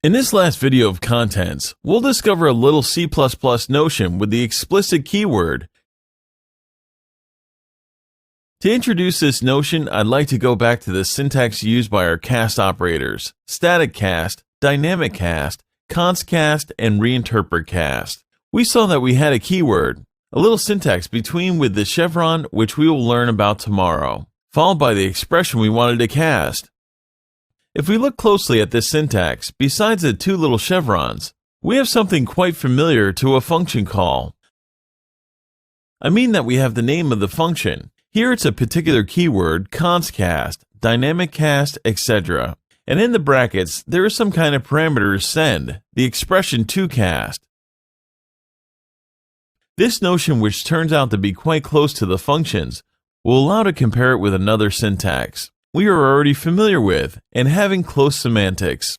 In this last video of contents, we'll discover a little C++ notion with the explicit keyword. To introduce this notion, I'd like to go back to the syntax used by our cast operators: static cast, dynamic cast, const cast, and reinterpret cast. We saw that we had a keyword, a little syntax between with the chevron, which we will learn about tomorrow, followed by the expression we wanted to cast. If we look closely at this syntax, besides the two little chevrons, we have something quite familiar to a function call. I mean that we have the name of the function. Here it's a particular keyword, const cast, dynamic cast, etc. And in the brackets, there is some kind of parameter to send, the expression to cast. This notion, which turns out to be quite close to the functions, will allow to compare it with another syntax we are already familiar with and having close semantics.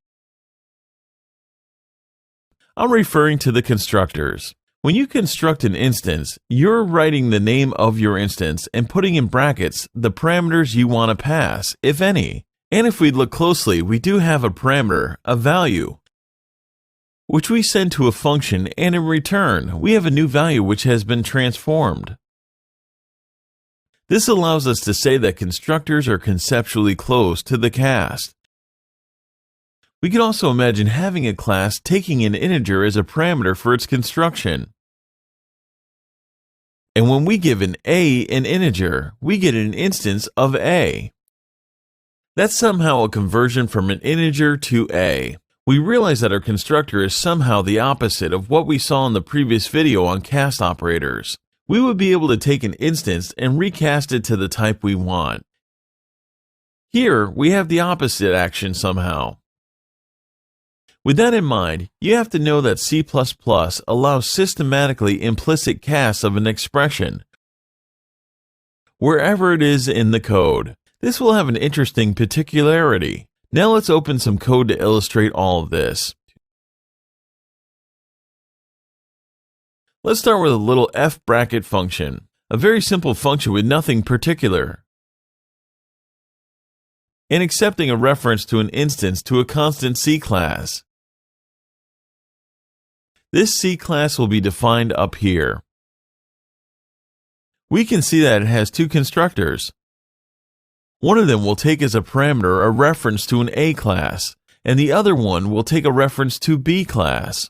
I'm referring to the constructors. When you construct an instance, you're writing the name of your instance and putting in brackets the parameters you want to pass, if any. And if we look closely, we do have a parameter, a value, which we send to a function, and in return, we have a new value which has been transformed. This allows us to say that constructors are conceptually close to the cast. We can also imagine having a class taking an integer as a parameter for its construction. And when we give an integer, we get an instance of A. That's somehow a conversion from an integer to A. We realize that our constructor is somehow the opposite of what we saw in the previous video on cast operators. We would be able to take an instance and recast it to the type we want. Here, we have the opposite action somehow. With that in mind, you have to know that C++ allows systematically implicit casts of an expression wherever it is in the code. This will have an interesting particularity. Now let's open some code to illustrate all of this. Let's start with a little f bracket function, a very simple function with nothing particular, and accepting a reference to an instance to a constant C class. This C class will be defined up here. We can see that it has two constructors. One of them will take as a parameter a reference to an A class, and the other one will take a reference to B class.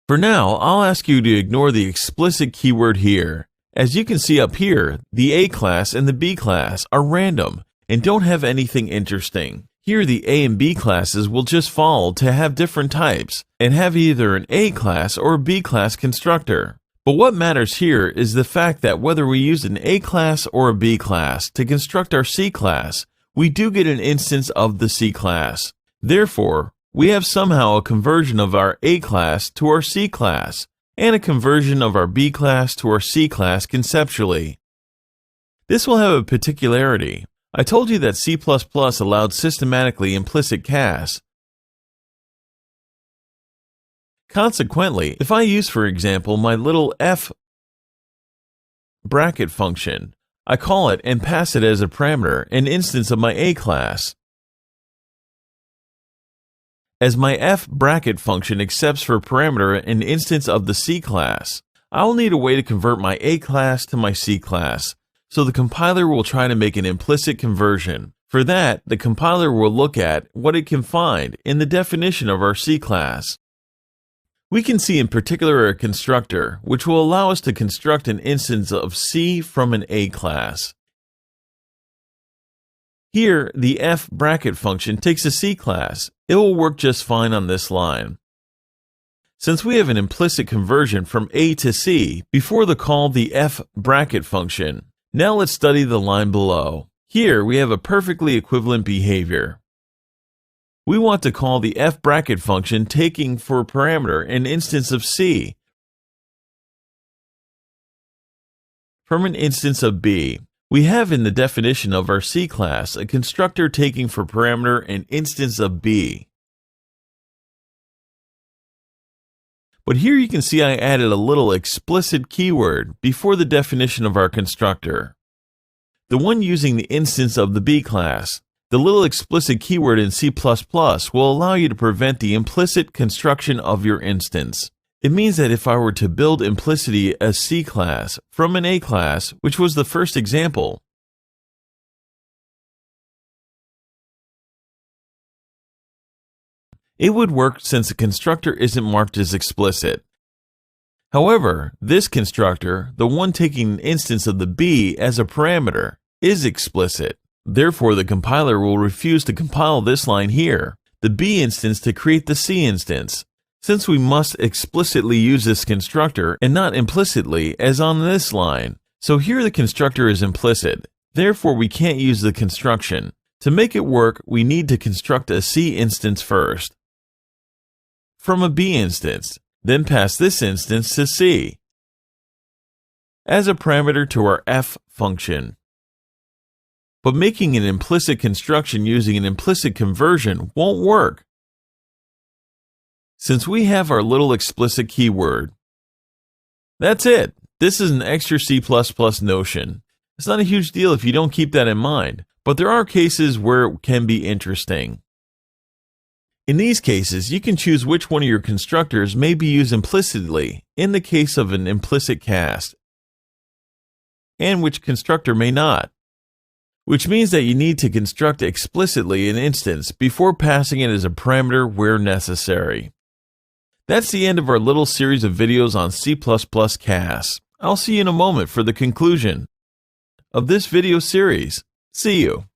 For now, I'll ask you to ignore the explicit keyword here. As you can see up here, the A class and the B class are random and don't have anything interesting. Here the A and B classes will just follow to have different types and have either an A class or a B class constructor. But what matters here is the fact that whether we use an A class or a B class to construct our C class, we do get an instance of the C class. Therefore, we have somehow a conversion of our A class to our C class, and a conversion of our B class to our C class conceptually. This will have a particularity. I told you that C++ allowed systematically implicit casts. Consequently, if I use, for example, my little f bracket function, I call it and pass it as a parameter, an instance of my A class. As my f bracket function accepts for parameter an instance of the C class, I will need a way to convert my A class to my C class, so the compiler will try to make an implicit conversion. For that, the compiler will look at what it can find in the definition of our C class. We can see in particular a constructor, which will allow us to construct an instance of C from an A class. Here, the f bracket function takes a C class. It will work just fine on this line. Since we have an implicit conversion from A to C before the call of the f bracket function, now let's study the line below. Here we have a perfectly equivalent behavior. We want to call the f bracket function taking for parameter an instance of C from an instance of B. We have in the definition of our C class a constructor taking for parameter an instance of B. But here you can see I added a little explicit keyword before the definition of our constructor, the one using the instance of the B class. The little explicit keyword in C++ will allow you to prevent the implicit construction of your instance. It means that if I were to build implicitly a C class from an A class, which was the first example, it would work since the constructor isn't marked as explicit. However, this constructor, the one taking an instance of the B as a parameter, is explicit. Therefore, the compiler will refuse to compile this line here, the B instance, to create the C instance, since we must explicitly use this constructor and not implicitly as on this line. So here the constructor is implicit, therefore we can't use the construction. To make it work, we need to construct a C instance first from a B instance, then pass this instance to C as a parameter to our F function. But making an implicit construction using an implicit conversion won't work, since we have our little explicit keyword. That's it. This is an extra C++ notion. It's not a huge deal if you don't keep that in mind, but there are cases where it can be interesting. In these cases, you can choose which one of your constructors may be used implicitly in the case of an implicit cast, and which constructor may not, which means that you need to construct explicitly an instance before passing it as a parameter where necessary. That's the end of our little series of videos on C++ casts. I'll see you in a moment for the conclusion of this video series. See you.